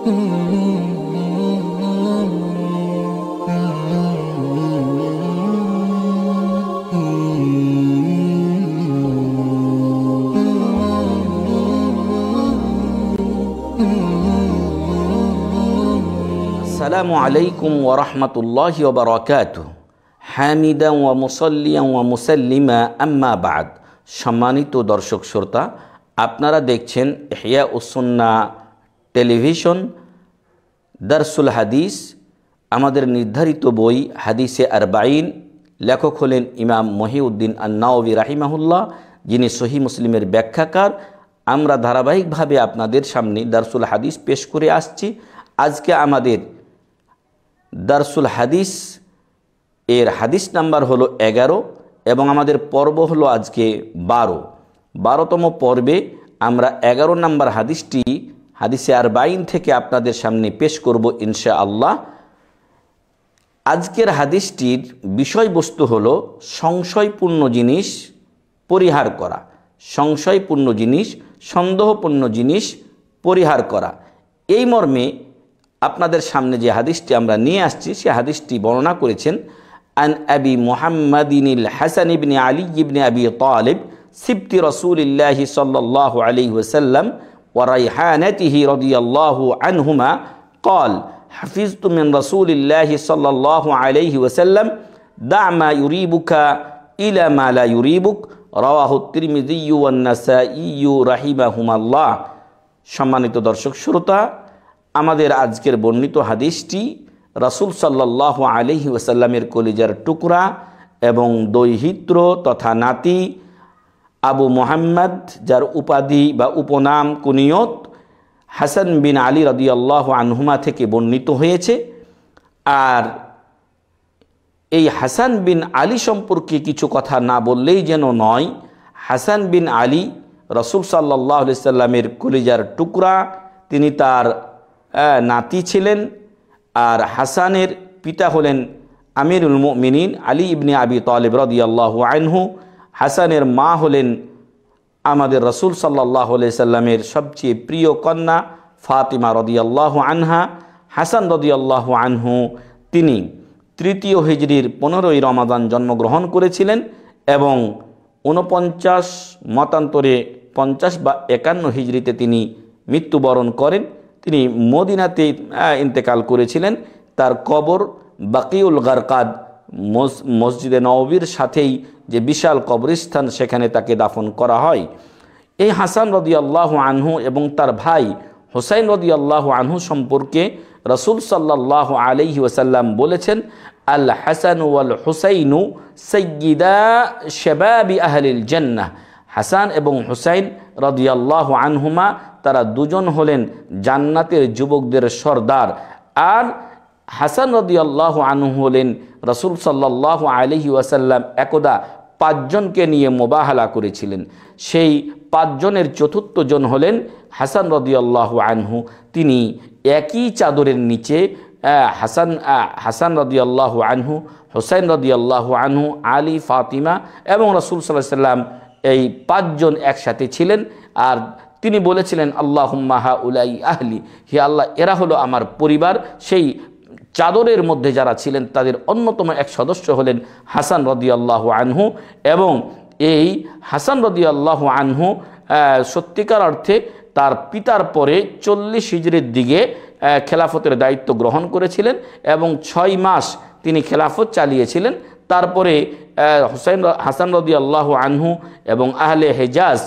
আসসালামু আলাইকুম ওয়া রাহমাতুল্লাহি ওয়া বারাকাতুহু। হামিদান ওয়া মুসাল্লিয়ান ওয়া মুসাল্লিমা আম্মা বা'দ। সম্মানিত দর্শক শ্রোতা, আপনারা দেখছেন ইহয়াউস সুন্নাহ টেলিভিশন দারসুল হাদিস। আমাদের নির্ধারিত বই হাদিসে আরবাঈন, লেখক হলেন ইমাম মহিউদ্দিন আন-নাওয়ী রাহিমাহুল্লাহ, যিনি সহিহ মুসলিমের ব্যাখ্যাকার। আমরা ধারাবাহিকভাবে আপনাদের সামনে দারসুল হাদিস পেশ করে আসছি। আজকে আমাদের দারসুল হাদিস এর হাদিস নাম্বার হলো 11 এবং আমাদের পর্ব হলো আজকে 12তম পর্বে আমরা 11 নম্বর হাদিসটি হাদিসে আরবাঈন থেকে আপনাদের সামনে পেশ করব ইনশাআল্লাহ। আজকের হাদিসটির বিষয়বস্তু হলো সংশয়পূর্ণ জিনিস পরিহার করা, সংশয়পূর্ণ জিনিস, সন্দেহপূর্ণ জিনিস পরিহার করা। এই মর্মে আপনাদের সামনে যে হাদিসটি আমরা নিয়ে আসছি সে হাদিসটি বর্ণনা করেছেন আন আবি মুহাম্মাদিনিল হাসান ইবনে আলী ইবনে আবি তালিব সিবতি রাসূলিল্লাহি সাল্লাল্লাহু আলাইহি ওয়াসাল্লাম ওয়া রাইহানাতিহি রাদিয়াল্লাহু আনহুমা قال حفظت من رسول الله صلى الله عليه وسلم دع ما يريبك إلى ما لا يريبك رواه الترمذي والنسائي رحمهما الله। সম্মানিত দর্শক শ্রোতা, আমাদের আজকের বর্ণিত হাদিসটি রাসূল সাল্লাল্লাহু আলাইহি ওয়াসাল্লামের কলিজার টুকরা এবং দৈহিত্র তথা নাতি আবু মুহাম্মদ, যার উপাধি বা উপনাম কুনিয়ত হাসান বিন আলী রাদিয়াল্লাহু আনহুমা থেকে বর্ণিত হয়েছে। আর এই হাসান বিন আলী সম্পর্কে কিছু কথা না বললেই যেন নয়। হাসান বিন আলী রাসূল সাল্লাল্লাহু আলাইহি ওয়াসাল্লামের কলিজার টুকরা, তিনি তার নাতি ছিলেন। আর হাসানের পিতা হলেন আমিরুল মুমিনিন আলী ইবনে আবি তালিব রাদিয়াল্লাহু আনহু। হাসানের মা হলেন আমাদের রাসূল সাল্লাল্লাহু আলাইহি সাল্লামের সবচেয়ে প্রিয় কন্যা ফাতিমা রাদিয়াল্লাহু আনহা। হাসান রাদিয়াল্লাহু আনহু তিনি 3য় হিজরির 15ই রমাদান জন্মগ্রহণ করেছিলেন এবং 49 মতান্তরে 50 বা 51 হিজরিতে তিনি মৃত্যুবরণ করেন। তিনি মদিনাতে ইন্তেকাল করেছিলেন। তার কবর বাকিউল গারকাদ মসজিদে নববীর সাথেই যে বিশাল কবরস্থান, সেখানে তাকে দাফন করা হয়। এই হাসান রাদিয়াল্লাহু আনহু এবং তার ভাই হুসাইন রাদিয়াল্লাহু আনহু সম্পর্কে রাসূল সাল্লাল্লাহু আলাইহি ওয়াসাল্লাম বলেছেন, আল হাসান ওয়াল হুসাইনু সাইয়্যিদা শাবাবি আহলিল জান্নাহ। হাসান এবং হুসাইন রাদিয়াল্লাহু আনহুমা তারা দুজন হলেন জান্নাতের যুবকদের সর্দার। আর হাসান রাদিয়াল্লাহু আনহু হলেন রাসূল সাল্লাল্লাহু আলাইহি ওয়াসাল্লাম একদা 5 জনকে নিয়ে মোবাহালা করেছিলেন। সেই 5 জনের চতুর্থ জন হলেন হাসান রাদিয়াল্লাহু আনহু। তিনি একই চাদরের নিচে হাসান রাদিয়াল্লাহু আনহু, হুসাইন রাদিয়াল্লাহু আনহু, আলী, ফাতিমা এবং রাসূল সাল্লাল্লাহু আলাইহি ওয়াসাল্লাম, এই 5 জন একসাথে ছিলেন। আর তিনি বলেছিলেন, আল্লাহুম্মা হাউলাই আহলি, হে আল্লাহ, এরা হলো আমার পরিবার। সেই চাদরের মধ্যে যারা ছিলেন তাদের অন্যতম এক সদস্য হলেন হাসান রাদিয়াল্লাহু আনহু। এবং এই হাসান রাদিয়াল্লাহু আনহু সত্যিকার অর্থে তার পিতার পরে 40 হিজরির দিকে খেলাফতের দায়িত্ব গ্রহণ করেছিলেন এবং 6 মাস তিনি খেলাফত চালিয়েছিলেন। তারপরে হাসান রাদিয়াল্লাহু আনহু এবং আহলে হেজাজ,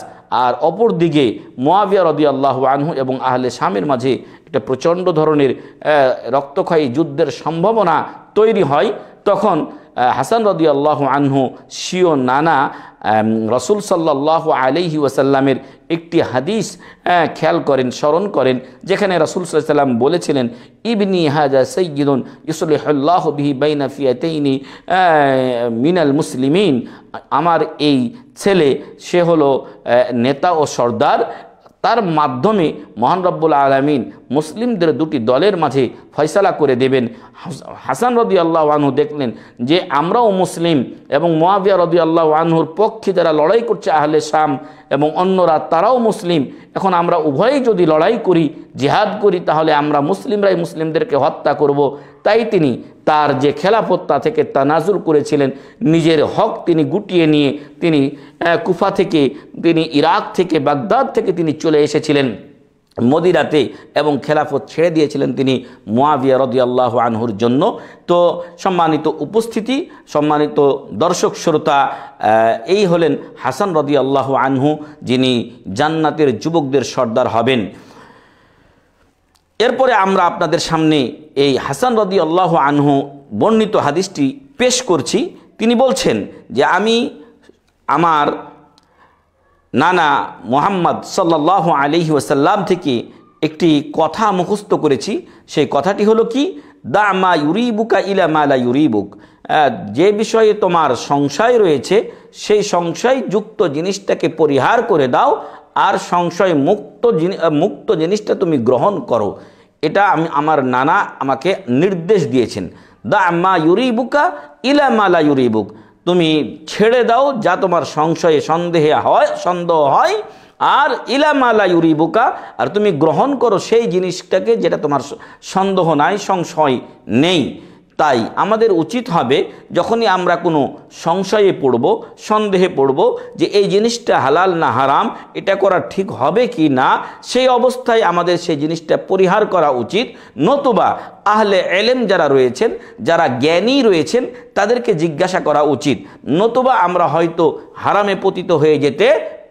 আর অপর দিকে মুয়াবিয়া রাদিয়াল্লাহু আনহু এবং আহলে শামের মাঝে একটা প্রচণ্ড ধরনের রক্তক্ষয়ী যুদ্ধের সম্ভাবনা তৈরি হয়। তখন হাসান রাদিয়াল্লাহু আনহু স্বীয় নানা রাসূল সাল্লাল্লাহু আলাইহি ওয়াসাল্লামের একটি হাদিস খেয়াল করেন, স্মরণ করেন, যেখানে রাসূল সাল্লাল্লাহু আলাইহি ওয়াসাল্লাম বলেছিলেন, ইবনি হাযা সাইয়্যিদুন ইসলিহুল্লাহু বিহি বাইনা ফিয়াতাইনি মিনাল মুসলিমিন। আমার এই ছেলে, সে হলো নেতা ও সর্দার, তার মাধ্যমে মহান রব্বুল আলামিন মুসলিমদের দুটি দলের মাঝে ফয়সালা করে দেবেন। হাসান রাদিয়াল্লাহু আনহু দেখলেন যে আমরাও মুসলিম এবং মুআবিয়া রাদিয়াল্লাহু আনহুর পক্ষে যারা লড়াই করছে আহলে শাম এবং অন্যরা তারাও মুসলিম, এখন আমরা উভয়েই যদি লড়াই করি, জিহাদ করি, তাহলে আমরা মুসলিমরাই মুসলিমদেরকে হত্যা করব। তাই তিনি তার যে খেলাফতটা থেকে তানাজুল করেছিলেন, নিজের হক তিনি গুটিয়ে নিয়ে তিনি কুফা থেকে, তিনি ইরাক থেকে, বাগদাদ থেকে তিনি চলে এসেছিলেন মদিনাতে এবং খেলাফত ছেড়ে দিয়েছিলেন তিনি মুআবিয়া রাদিয়াল্লাহু আনহুর জন্য। তো সম্মানিত উপস্থিতি, সম্মানিত দর্শক শ্রোতা, এই হলেন হাসান রাদিয়াল্লাহু আনহু, যিনি জান্নাতের যুবকদের সর্দার হবেন। এরপরে আমরা আপনাদের সামনে এই হাসান রাদিয়াল্লাহু আনহু বর্ণিত হাদিসটি পেশ করছি। তিনি বলছেন যে আমি আমার নানা মুহাম্মদ সাল্লাল্লাহু আলাইহি ওয়াসাল্লাম থেকে একটি কথা মুখস্থ করেছি। সেই কথাটি হলো কি, দা মা ইউরিবুকা ইলা মা লা ইউরিবুক, যে বিষয়ে তোমার সংশয় রয়েছে সেই সংশয়যুক্ত জিনিসটাকে পরিহার করে দাও, আর সংশয় মুক্ত জিনিসটা তুমি গ্রহণ করো। এটা আমার নানা আমাকে নির্দেশ দিয়েছেন। দা মা ইউরিবুকা ইলা মা লা ইউরিবুক, তুমি ছেড়ে দাও যা তোমার সংশয়ে সন্দেহ হয়, আর ইলা মা লা ইউরিবুকা, আর তুমি গ্রহণ করো সেই জিনিসটাকে যেটা তোমার সন্দেহ নাই, সংশয় নেই। তাই আমাদের উচিত হবে যখনই আমরা কোনো সংশয়ে পড়ব, সন্দেহে পড়ব যে এই জিনিসটা হালাল না হারাম, এটা করা ঠিক হবে কি না, সেই অবস্থায় আমাদের সেই জিনিসটা পরিহার করা উচিত। নতুবা আহলে ইলম যারা রয়েছেন, যারা জ্ঞানী রয়েছেন, তাদেরকে জিজ্ঞাসা করা উচিত। নতুবা আমরা হয়তো হারামে পতিত হয়ে যেতে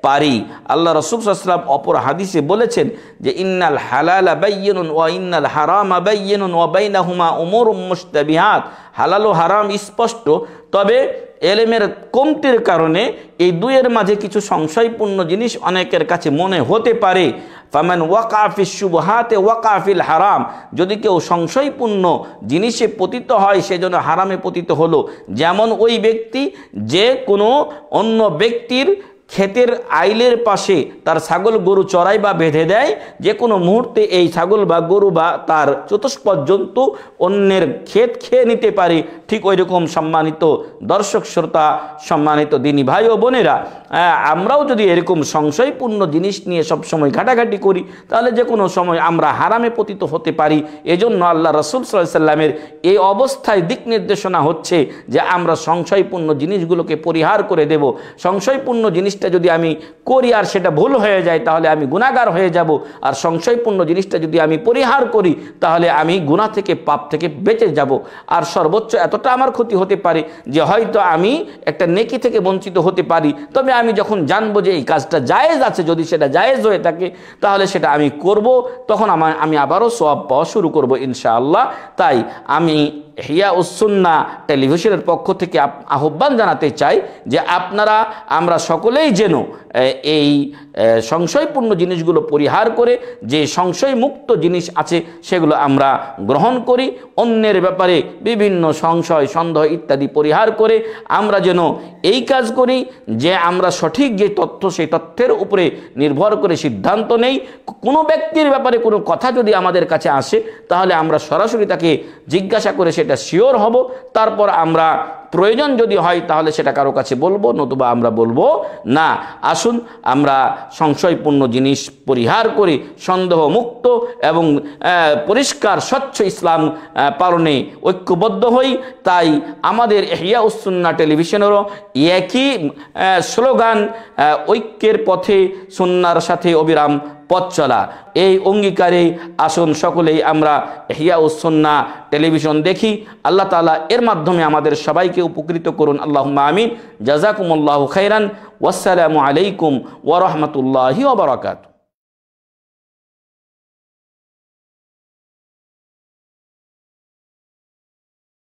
পারি। আল্লাহ রাসূল সাল্লাল্লাহু আলাইহি ওয়াসাল্লাম অপর হাদিসে বলেছেন যে ইন্নাল হালালা বায়্যিনুন ওয়া ইন্নাল হারামা বায়্যিনুন ওয়া বাইনাহুমা উমুরুম মুশতাবিহাত, হালাল ও হারাম স্পষ্ট, তবে এলেমের কমতির কারণে এই দুইয়ের মাঝে কিছু সংশয়পূর্ণ জিনিস অনেকের কাছে মনে হতে পারে। ফামান ওয়াকা ফিশ শুবহাতে ওয়াকা ফিল হারাম, যদি কেউ সংশয়পূর্ণ জিনিসে পতিত হয় সেজন্য হারামে পতিত হলো। যেমন ওই ব্যক্তি যে কোনো অন্য ব্যক্তির ক্ষেতের আইলের পাশে তার ছাগল গরু চড়াই বা বেঁধে দেয়, যে কোনো মুহূর্তে এই ছাগল বা গরু বা তার চতুষ্পদ জন্তু অন্যের ক্ষেত খেয়ে নিতে পারে। ঠিক ওই রকম সম্মানিত দর্শক শ্রোতা, সম্মানিত দিনী ভাই ও বোনেরা, আমরাও যদি এরকম সংশয়পূর্ণ জিনিস নিয়ে সবসময় ঘাটাঘাটি করি, তাহলে যে কোনো সময় আমরা হারামে পতিত হতে পারি। এজন্য আল্লাহ রাসূল সাল্লাল্লাহু আলাইহি ওয়াসাল্লামের এই অবস্থায় দিক নির্দেশনা হচ্ছে যে আমরা সংশয়পূর্ণ জিনিসগুলোকে পরিহার করে দেব। সংশয়পূর্ণ জিনিসটা যদি আমি করি আর সেটা ভুল হয়ে যায়, তাহলে আমি গুনাহগার হয়ে যাব। আর সংশয়পূর্ণ জিনিসটা যদি আমি পরিহার করি, তাহলে আমি গুনাহ থেকে, পাপ থেকে বেঁচে যাব। আর সর্বোচ্চ এতটা আমার ক্ষতি হতে পারে যে হয়তো আমি একটা নেকি থেকে বঞ্চিত হতে পারি। তবে আমি যখন জানবো যে এই কাজটা জায়েজ আছে, যদি সেটা জায়েজ হয়ে থাকে, তাহলে সেটা আমি করব, তখন আমি আবারও সওয়াব পাওয়া শুরু করব ইনশাআল্লাহ। তাই আমি ইহয়া উস সুন্নাহ টেলিভিশনের পক্ষ থেকে আহ্বান জানাতে চাই যে আমরা সকলেই যেন এই সংশয়পূর্ণ জিনিসগুলো পরিহার করে যে সংশয়মুক্ত জিনিস আছে সেগুলো আমরা গ্রহণ করি। অন্যের ব্যাপারে বিভিন্ন সংশয়, সন্দেহ ইত্যাদি পরিহার করে আমরা যেন এই কাজ করি যে আমরা সঠিক যে তথ্য, সেই তথ্যের উপরে নির্ভর করে সিদ্ধান্ত নেই। কোনো ব্যক্তির ব্যাপারে কোনো কথা যদি আমাদের কাছে আসে, তাহলে আমরা সরাসরি তাকে জিজ্ঞাসা করে সেটা শিওর হব, তারপর আমরা প্রয়োজন যদি হয় তাহলে সেটা কারো কাছে বলবো, নতুবা আমরা বলবো না। আসুন আমরা সংশয়পূর্ণ জিনিস পরিহার করে সন্দেহ মুক্ত এবং পরিষ্কার স্বচ্ছ ইসলাম পালনে ঐক্যবদ্ধ হই। তাই আমাদের ইহয়া উস সুন্নাহ টেলিভিশনেরও একই স্লোগান, ঐক্যের পথে সুন্নাহর সাথে অবিরাম পথ চলা। এই অঙ্গীকারে আসুন সকলেই আমরা ইহয়া উস সুন্নাহ টেলিভিশন দেখি। আল্লাহ তাআলা এর মাধ্যমে আমাদের সবাইকে উপকৃত করুন। আল্লাহুম্মা আমিন। জাযাকুমুল্লাহু খাইরান। ওয়াসসালামু আলাইকুম ওয়া রাহমাতুল্লাহি ওয়া বারাকাতুহু।